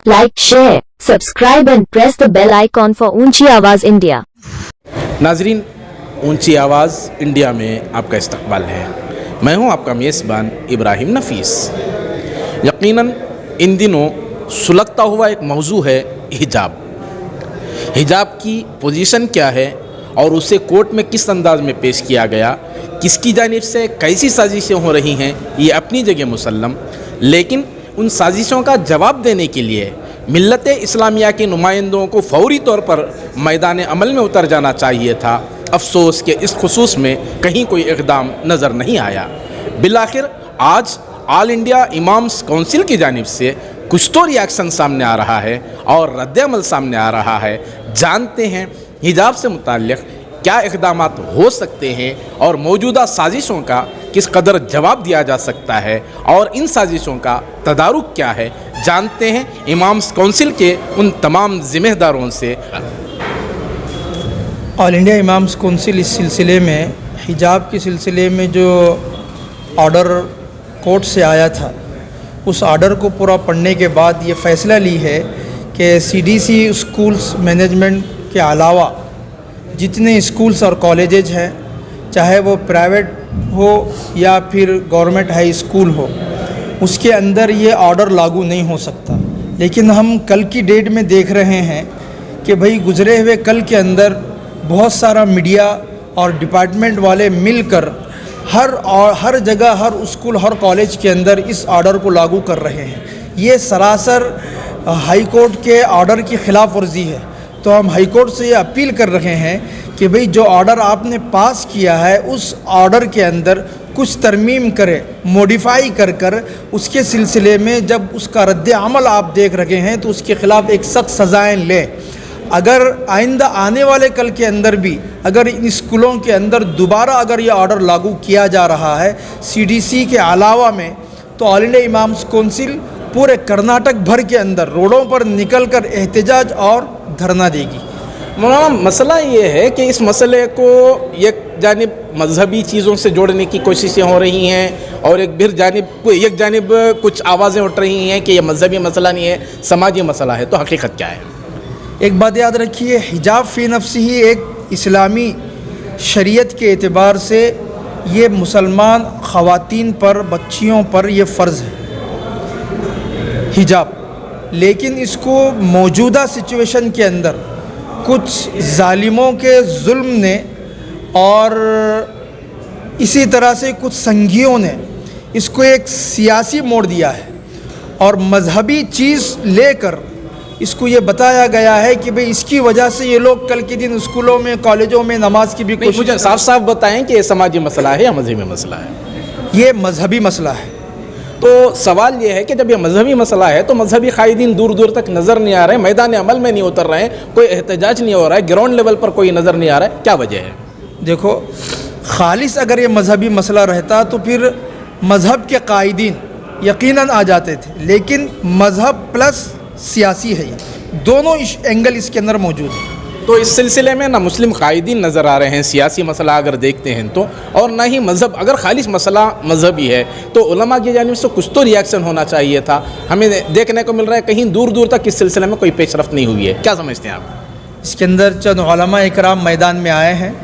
like, share, subscribe and press the bell icon for ऊंची आवाज़ India. नाजरीन, ऊंची आवाज़ इंडिया में आपका इस्तकबाल है। मैं हूं आपका मेज़बान इब्राहिम नफीस। यकीनन इन दिनों सुलगता हुआ एक मौजू है हिजाब। हिजाब की पोजीशन क्या है और उसे कोर्ट में किस अंदाज में पेश किया गया, किसकी जानिब से कैसी साजिशें हो रही हैं, ये अपनी जगह मुसल्लम, लेकिन उन साजिशों का जवाब देने के लिए मिल्लत इस्लामिया के नुमाइंदों को फौरी तौर पर मैदान अमल में उतर जाना चाहिए था। अफसोस कि इस खुसूस में कहीं कोई इक़दाम नज़र नहीं आया। बिलाखिर आज ऑल इंडिया इमाम्स काउंसिल की जानिब से कुछ तो रिएक्शन सामने आ रहा है और रद्द-ए-अमल सामने आ रहा है। जानते हैं हिजाब से मुताल्लिक़ क्या इक़दामात हो सकते हैं और मौजूदा साजिशों का किस कदर जवाब दिया जा सकता है और इन साजिशों का तदारुक क्या है। जानते हैं इमाम्स काउंसिल के उन तमाम ज़िम्मेदारों से। ऑल इंडिया इमाम्स काउंसिल इस सिलसिले में हिजाब के सिलसिले में जो ऑर्डर कोर्ट से आया था, उस ऑर्डर को पूरा पढ़ने के बाद ये फ़ैसला ली है कि सीडीसी स्कूल्स मैनेजमेंट के अलावा जितने स्कूल्स और कॉलेजेज हैं, चाहे वो प्राइवेट हो या फिर गवर्नमेंट हाई स्कूल हो, उसके अंदर ये ऑर्डर लागू नहीं हो सकता। लेकिन हम कल की डेट में देख रहे हैं कि भाई गुज़रे हुए कल के अंदर बहुत सारा मीडिया और डिपार्टमेंट वाले मिलकर हर जगह, हर स्कूल, हर कॉलेज के अंदर इस ऑर्डर को लागू कर रहे हैं। ये सरासर हाई कोर्ट के ऑर्डर की ख़िलाफ़ वर्जी है। तो हम हाई कोर्ट से ये अपील कर रहे हैं कि भाई जो ऑर्डर आपने पास किया है, उस ऑर्डर के अंदर कुछ तरमीम करे, मॉडिफाई कर उसके सिलसिले में जब उसका रद्द अमल आप देख रहे हैं तो उसके ख़िलाफ़ एक सख्त सज़ाएँ लें। अगर आइंदा आने वाले कल के अंदर भी अगर इन स्कूलों के अंदर दोबारा अगर ये ऑर्डर लागू किया जा रहा है सीडीसी के अलावा में, तो ऑल इंडिया इमाम्स काउंसिल पूरे कर्नाटक भर के अंदर रोडों पर निकलकर एहतजाज और धरना देगी। मौलाना, मसला ये है कि इस मसले को एक जानिब मजहबी चीज़ों से जोड़ने की कोशिशें हो रही हैं और एक जानिब कुछ आवाज़ें उठ रही हैं कि यह मजहबी मसला नहीं है, समाजी मसला है। तो हकीकत क्या है? एक बात याद रखिए, हिजाब फ़ी नफ्सी ही एक इस्लामी शरीयत के एतबार से ये मुसलमान ख़वातीन पर, बच्चियों पर ये फ़र्ज़ है हिजाब। लेकिन इसको मौजूदा सिचुएशन के अंदर कुछ ज़ालिमों के जुल्म ने और इसी तरह से कुछ संघियों ने इसको एक सियासी मोड़ दिया है और मजहबी चीज़ लेकर इसको ये बताया गया है कि भाई इसकी वजह से ये लोग कल के दिन स्कूलों में, कॉलेजों में नमाज की भी कोशिश। मुझे साफ साफ बताएं कि ये समाजी मसला है या मजहबी मसला है? ये मजहबी मसला है। तो सवाल ये है कि जब ये मजहबी मसला है तो मजहबी कायदीन दूर दूर तक नज़र नहीं आ रहे, मैदान अमल में नहीं उतर रहे हैं, कोई एहतजाज नहीं हो रहा है, ग्राउंड लेवल पर कोई नज़र नहीं आ रहा है, क्या वजह है? देखो, खालिस अगर ये मजहबी मसला रहता तो फिर मज़हब के कायदीन यकीनन आ जाते थे, लेकिन मज़हब प्लस सियासी है, ये दोनों एंगल इसके अंदर मौजूद है। तो इस सिलसिले में ना मुस्लिम कायदीन नज़र आ रहे हैं सियासी मसला अगर देखते हैं तो, और ना ही मज़हब। अगर खालिस मसला मजहबी है तो उलमा की जानिब से कुछ तो रिएक्शन होना चाहिए था। हमें देखने को मिल रहा है कहीं दूर दूर तक इस सिलसिले में कोई पेशरफ्त नहीं हुई है। क्या समझते हैं आप? इसके अंदर चंद उलमा इकराम मैदान में आए हैं,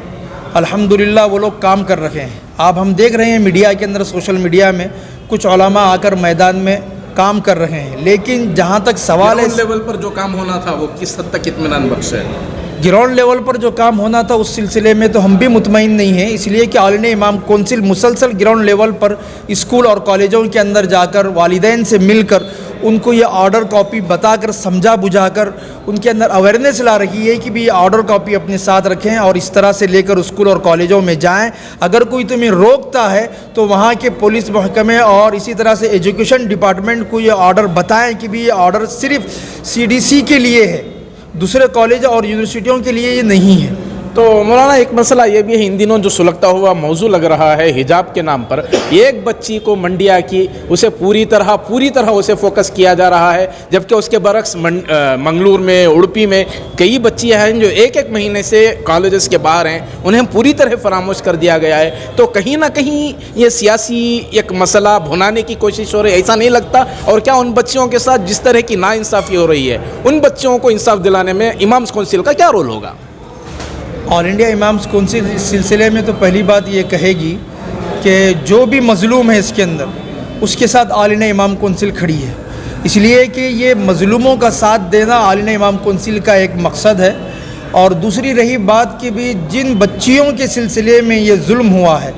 अल्हम्दुलिल्लाह वो लोग काम कर रहे हैं। आप हम देख रहे हैं मीडिया के अंदर, सोशल मीडिया में कुछ उलमा आकर मैदान में काम कर रहे हैं। लेकिन जहाँ तक सवाल है, लेवल पर जो काम होना था वो किस हद तक इत्मीनान बख्श है? ग्राउंड लेवल पर जो काम होना था उस सिलसिले में तो हम भी मुतमईन नहीं हैं, इसलिए कि ऑल इंडिया इमाम काउंसिल मुसलसल ग्राउंड लेवल पर स्कूल और कॉलेजों के अंदर जाकर वालिदैन से मिलकर उनको ये ऑर्डर कॉपी बताकर, समझा बुझाकर उनके अंदर अवेयरनेस ला रही है कि भी ये ऑर्डर कॉपी अपने साथ रखें और इस तरह से लेकर स्कूल और कॉलेजों में जाएं। अगर कोई तुम्हें रोकता है तो वहाँ के पुलिस महकमे और इसी तरह से एजुकेशन डिपार्टमेंट को ये ऑर्डर बताएं कि भी ये ऑर्डर सिर्फ सीडीसी के लिए है, दूसरे कॉलेज और यूनिवर्सिटियों के लिए ये नहीं है। تو مولانا ایک مسئلہ یہ بھی ہے ان دنوں جو سلگتا ہوا موضوع لگ رہا ہے حجاب کے نام پر، ایک بچی کو منڈیا کی اسے پوری طرح اسے فوکس کیا جا رہا ہے، جبکہ اس کے برعکس منگلور میں، اڑپی میں کئی بچیاں ہیں جو ایک مہینے سے کالجز کے باہر ہیں، انہیں پوری طرح فراموش کر دیا گیا ہے۔ تو کہیں نہ کہیں یہ سیاسی ایک مسئلہ بھنانے کی کوشش ہو رہی ہے، ایسا نہیں لگتا؟ اور کیا ان بچیوں کے ساتھ جس طرح کی ناانصافی ہو رہی ہے، ان بچیوں کو انصاف دلانے میں امامز کونسل کا کیا رول ہوگا؟ آل انڈیا امامز کونسل اس سلسلے میں تو پہلی بات یہ کہے گی کہ جو بھی مظلوم ہے اس کے اندر، اس کے ساتھ آل انڈیا امام کونسل کھڑی ہے، اس لیے کہ یہ مظلوموں کا ساتھ دینا آل انڈیا امام کونسل کا ایک مقصد ہے۔ اور دوسری رہی بات کہ بھی جن بچیوں کے سلسلے میں یہ ظلم ہوا ہے،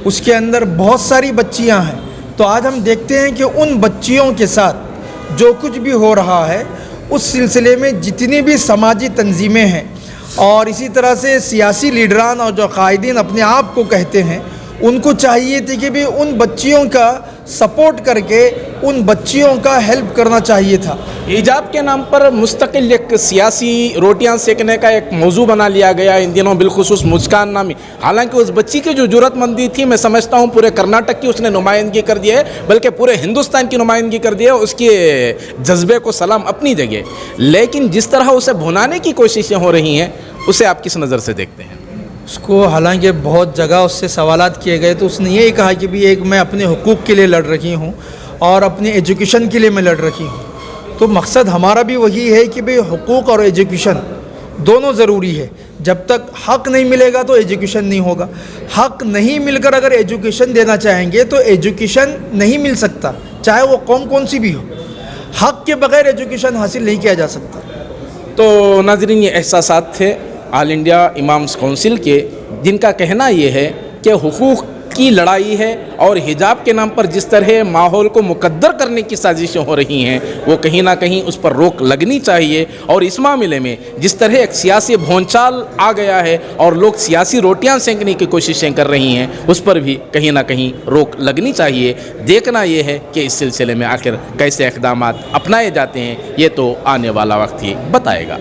اس کے اندر بہت ساری بچیاں ہیں، تو آج ہم دیکھتے ہیں کہ ان بچیوں کے ساتھ جو کچھ بھی ہو رہا ہے، اس سلسلے میں جتنی بھی سماجی تنظیمیں ہیں اور اسی طرح سے سیاسی لیڈران اور جو قائدین اپنے آپ کو کہتے ہیں، ان کو چاہیے تھی کہ بھی ان بچیوں کا سپورٹ کر کے ان بچیوں کا ہیلپ کرنا چاہیے تھا۔ حجاب کے نام پر مستقل ایک سیاسی روٹیاں سیکنے کا ایک موضوع بنا لیا گیا ان دنوں، بالخصوص مسکان نامی، حالانکہ اس بچی کی جو جرأت مندی تھی، میں سمجھتا ہوں پورے کرناٹک کی اس نے نمائندگی کر دی ہے، بلکہ پورے ہندوستان کی نمائندگی کر دی ہے، اس کے جذبے کو سلام اپنی جگہ، لیکن جس طرح اسے بھنانے کی کوششیں ہو رہی ہیں اسے آپ کس نظر سے دیکھتے ہیں؟ اس کو حالانکہ بہت جگہ اس سے سوالات کیے گئے تو اس نے یہی کہا کہ بھی ایک میں اپنے حقوق کے لیے لڑ رہی ہوں اور اپنی ایجوکیشن کے لیے میں لڑ رہی ہوں۔ تو مقصد ہمارا بھی وہی ہے کہ بھی حقوق اور ایجوکیشن دونوں ضروری ہے۔ جب تک حق نہیں ملے گا تو ایجوکیشن نہیں ہوگا، حق نہیں مل کر اگر ایجوکیشن دینا چاہیں گے تو ایجوکیشن نہیں مل سکتا، چاہے وہ قوم کون سی بھی ہو، حق کے بغیر ایجوکیشن حاصل نہیں کیا جا سکتا۔ تو ناظرین، یہ احساسات تھے آل انڈیا امامز کونسل کے، جن کا کہنا یہ ہے کہ حقوق کی لڑائی ہے اور حجاب کے نام پر جس طرح ماحول کو مقدر کرنے کی سازشیں ہو رہی ہیں، وہ کہیں نہ کہیں اس پر روک لگنی چاہیے، اور اس معاملے میں جس طرح ایک سیاسی بھونچال آ گیا ہے اور لوگ سیاسی روٹیاں سینکنے کی کوششیں کر رہی ہیں، اس پر بھی کہیں نہ کہیں روک لگنی چاہیے۔ دیکھنا یہ ہے کہ اس سلسلے میں آخر کیسے اقدامات اپنائے جاتے ہیں، یہ تو آنے والا وقت ہی بتائے گا۔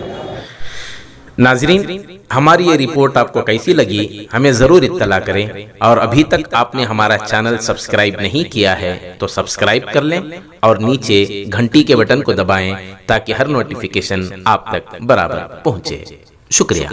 ناظرین، ہماری یہ رپورٹ آپ کو کیسی لگی ہمیں ضرور اطلاع کریں، اور ابھی تک آپ نے ہمارا چینل سبسکرائب نہیں کیا ہے تو سبسکرائب کر لیں اور نیچے گھنٹی کے بٹن کو دبائیں تاکہ ہر نوٹیفیکیشن آپ تک برابر پہنچے۔ شکریہ۔